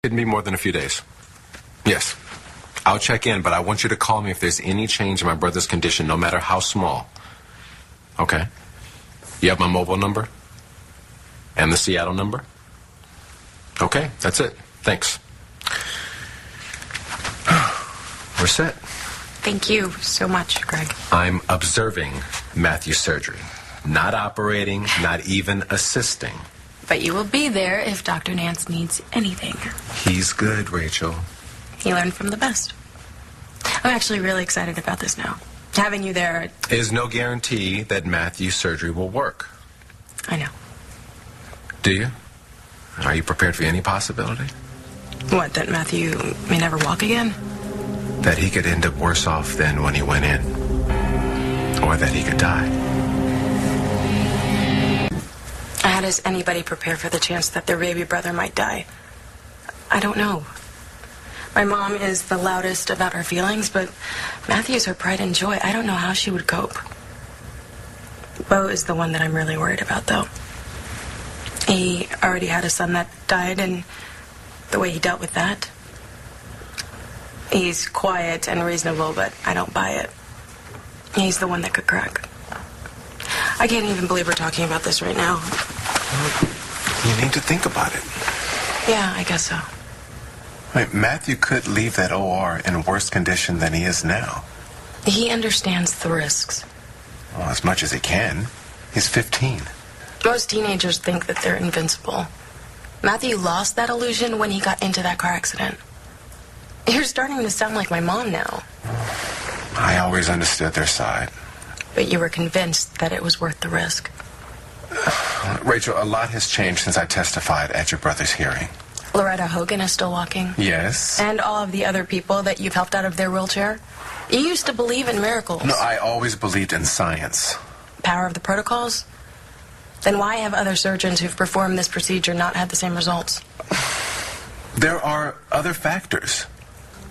Shouldn't be more than a few days. Yes. I'll check in, but I want you to call me if there's any change in my brother's condition, no matter how small. Okay? You have my mobile number? And the Seattle number? Okay, that's it. Thanks. We're set. Thank you so much, Greg. I'm observing Matthew's surgery. Not operating, not even assisting. But you will be there if Dr. Nance needs anything. He's good, Rachel. He learned from the best. I'm actually really excited about this now. Having you there... Is no guarantee that Matthew's surgery will work. I know. Do you? Are you prepared for any possibility? What, that Matthew may never walk again? That he could end up worse off than when he went in. Or that he could die. How does anybody prepare for the chance that their baby brother might die? I don't know. My mom is the loudest about her feelings, but Matthew's her pride and joy. I don't know how she would cope. Beau is the one that I'm really worried about, though. He already had a son that died, and the way he dealt with that. He's quiet and reasonable, but I don't buy it. He's the one that could crack. I can't even believe we're talking about this right now. Well, you need to think about it. Yeah, I guess so. Wait, Matthew could leave that OR in worse condition than he is now. He understands the risks. Well, as much as he can. He's 15. Most teenagers think that they're invincible. Matthew lost that illusion when he got into that car accident. You're starting to sound like my mom now. I always understood their side. But you were convinced that it was worth the risk. Rachel, a lot has changed since I testified at your brother's hearing. Loretta Hogan is still walking. Yes. And all of the other people that you've helped out of their wheelchair. You used to believe in miracles. No, I always believed in science. Power of the protocols? Then why have other surgeons who've performed this procedure not had the same results? There are other factors.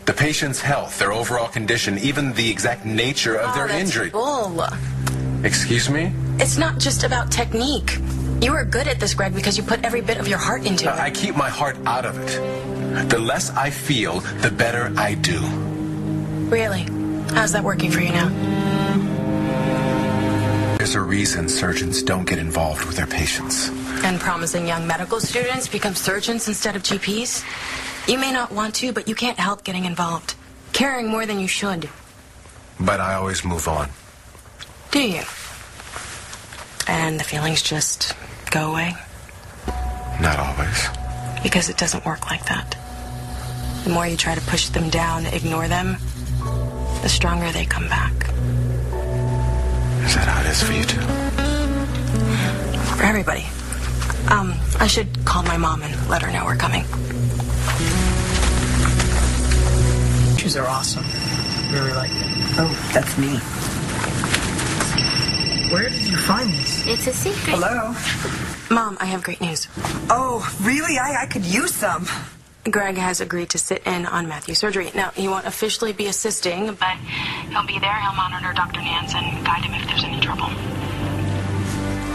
The patient's health, their overall condition, even the exact nature of their injury. Bull. Excuse me? It's not just about technique. You are good at this, Greg, because you put every bit of your heart into it. I keep my heart out of it. The less I feel, the better I do. Really? How's that working for you now? There's a reason surgeons don't get involved with their patients. And promising young medical students become surgeons instead of GPs? You may not want to, but you can't help getting involved. Caring more than you should. But I always move on. Do you? And the feelings just go away? Not always. Because it doesn't work like that. The more you try to push them down, ignore them, the stronger they come back. Is that how it is for you too? For everybody. I should call my mom and let her know we're coming. Shoes are awesome. Really like them. Oh, that's me. Where did you find these? It's a secret. Hello? Mom, I have great news. Oh, really? I could use some. Greg has agreed to sit in on Matthew's surgery. Now, he won't officially be assisting, but he'll be there. He'll monitor Dr. Nance and guide him if there's any trouble.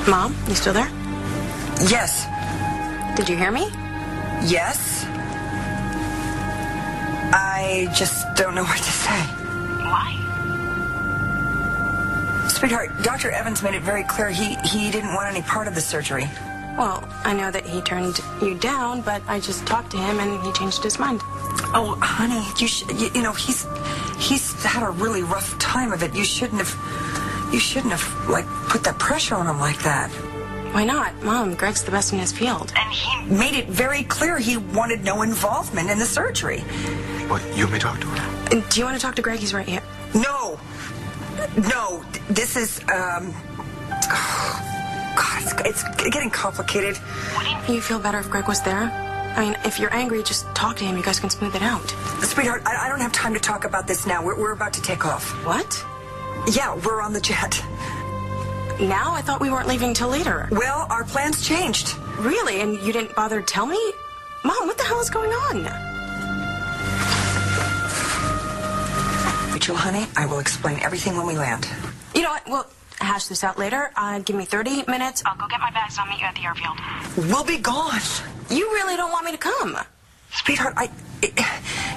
Mom, you still there? Yes. Did you hear me? Yes. I just don't know what to say. Why? Sweetheart, Dr. Evans made it very clear he didn't want any part of the surgery. Well, I know that he turned you down, but I just talked to him and he changed his mind. Oh, honey, you know, he's had a really rough time of it. You shouldn't have, like, put that pressure on him like that. Why not? Mom, Greg's the best in his field. And he made it very clear he wanted no involvement in the surgery. What, you want me to talk to her? Do you want to talk to Greg? He's right here. No, this is, God, it's getting complicated. Wouldn't you feel better if Greg was there? I mean, if you're angry, just talk to him. You guys can smooth it out. Sweetheart, I don't have time to talk about this now. We're about to take off. What? Yeah, we're on the jet. Now? I thought we weren't leaving till later. Well, our plans changed. Really? And you didn't bother to tell me? Mom, what the hell is going on? Rachel, honey, I will explain everything when we land. You know what? We'll hash this out later. Give me 30 minutes. I'll go get my bags and I'll meet you at the airfield. We'll be gone. You really don't want me to come? Sweetheart,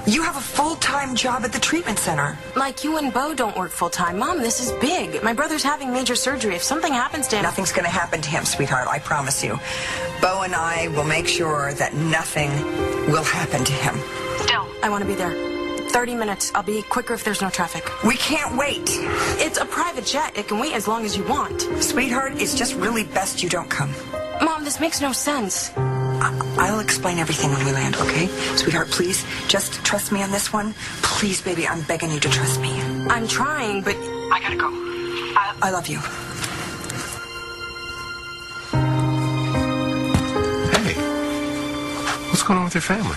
you have a full-time job at the treatment center. Like you and Bo don't work full-time. Mom, this is big. My brother's having major surgery. If something happens to him... Nothing's going to happen to him, sweetheart, I promise you. Bo and I will make sure that nothing will happen to him. Still, I want to be there. 30 minutes. I'll be quicker if there's no traffic. We can't wait. It's a private jet. It can wait as long as you want. Sweetheart, it's just really best you don't come. Mom, this makes no sense. I'll explain everything when we land, okay? Sweetheart, please, just trust me on this one. Please, baby, I'm begging you to trust me. I'm trying, but... I gotta go. I love you. Hey, what's going on with your family?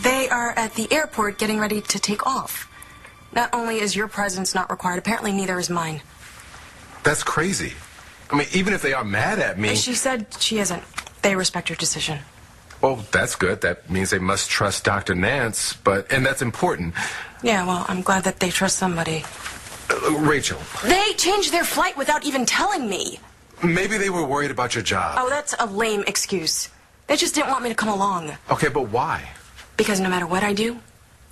They are at the airport getting ready to take off. Not only is your presence not required, apparently neither is mine. That's crazy. I mean, even if they are mad at me... She said she isn't. They respect your decision. Well, that's good. That means they must trust Dr. Nance, and that's important. Yeah, well, I'm glad that they trust somebody. Rachel. They changed their flight without even telling me. Maybe they were worried about your job. Oh, that's a lame excuse. They just didn't want me to come along. Okay, but why? Because no matter what I do,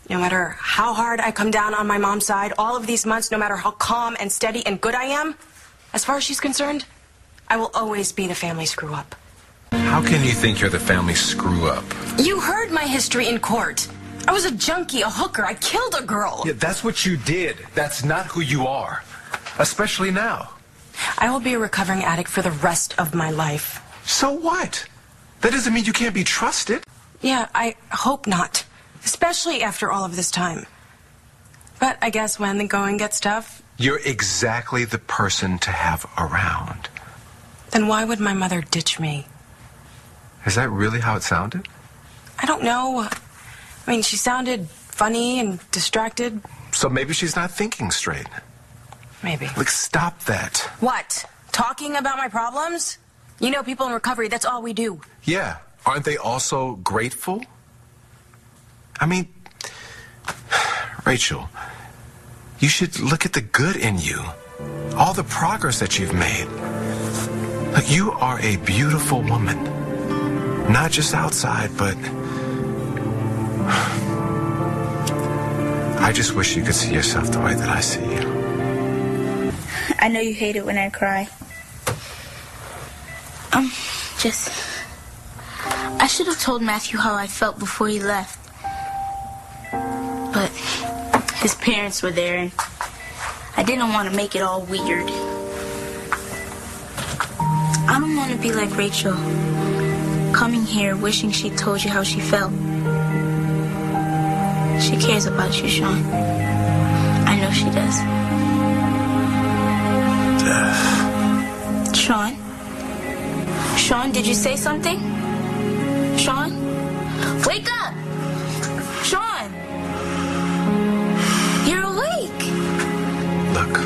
no matter how hard I come down on my mom's side, all of these months, no matter how calm and steady and good I am, as far as she's concerned, I will always be the family screw-up. How can you think you're the family screw-up? You heard my history in court. I was a junkie, a hooker. I killed a girl. Yeah, that's what you did. That's not who you are. Especially now. I will be a recovering addict for the rest of my life. So what? That doesn't mean you can't be trusted. Yeah, I hope not. Especially after all of this time. But I guess when the going gets tough... You're exactly the person to have around. Then why would my mother ditch me? Is that really how it sounded? I don't know. I mean, she sounded funny and distracted. So maybe she's not thinking straight. Maybe. Like, stop that. What? Talking about my problems? You know, people in recovery, that's all we do. Yeah. Aren't they also grateful? I mean, Rachel, you should look at the good in you. All the progress that you've made. Look, you are a beautiful woman. Not just outside, but... I just wish you could see yourself the way that I see you. I know you hate it when I cry. I should have told Matthew how I felt before he left. But his parents were there, and I didn't want to make it all weird. I don't want to be like Rachel, coming here wishing she told you how she felt. She cares about you, Sean. I know she does. Sean? Sean, did you say something? Sean? Wake up! Sean! You're awake! Look,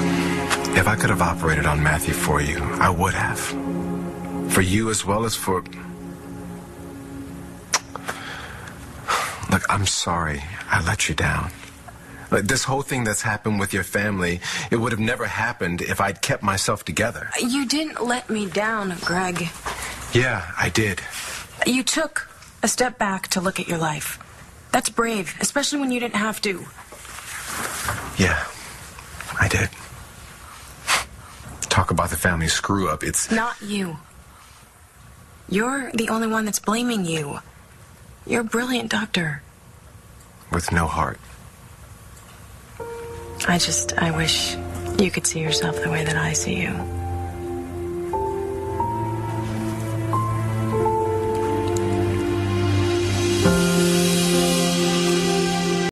if I could have operated on Matthew for you, I would have. For you as well as for... Look, I'm sorry I let you down. Like, this whole thing that's happened with your family, it would have never happened if I'd kept myself together. You didn't let me down, Greg. Yeah, I did. You took a step back to look at your life. That's brave, especially when you didn't have to. Yeah, I did. Talk about the family screw-up, it's... Not you. You're the only one that's blaming you. You're a brilliant doctor. With no heart. I wish you could see yourself the way that I see you.